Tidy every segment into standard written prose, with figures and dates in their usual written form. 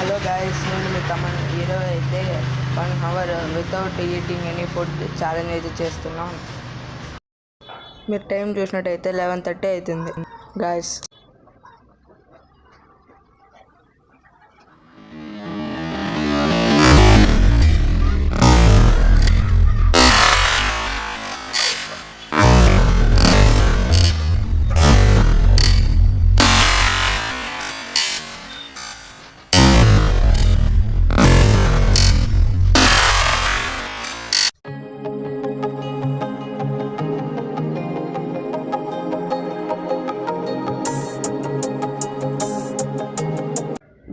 Hello guys, నేను మీ తమన్. ఈరోజు అయితే 1 hour without eating any food challenge అయితే చేస్తున్నాం. మీరు టైం చూసినట్టయితే 11:30 అవుతుంది గాయస్.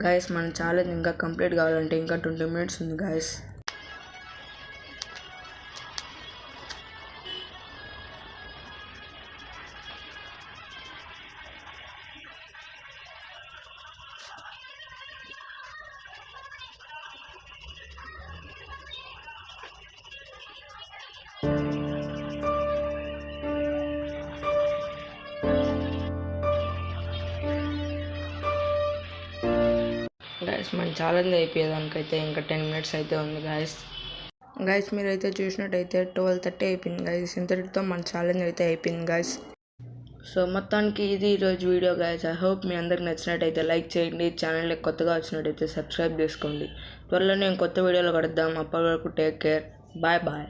గాయస్, మన ఛాలెంజ్ ఇంకా కంప్లీట్ కావాలంటే ఇంకా 20 minutes ఉంది గాయస్. గాయస్, మన ఛాలెంజ్ అయిపోయేదానికైతే ఇంకా 10 minutes అయితే ఉంది గాయస్. గాయస్, మీరైతే చూసినట్టయితే 12:30 అయిపోయింది గాయస్. ఇంతటితో మన ఛాలెంజ్ అయితే అయిపోయింది గాయస్. సో మొత్తానికి ఇది ఈరోజు వీడియో గాయస్. ఐ హోప్ మీ అందరికి నచ్చినట్టయితే లైక్ చేయండి. ఛానల్కి కొత్తగా వచ్చినట్టయితే సబ్స్క్రైబ్ చేసుకోండి. త్వరలో నేను కొత్త వీడియోలో కలుద్దాం. అప్పటి వరకు టేక్ కేర్. Bye bye.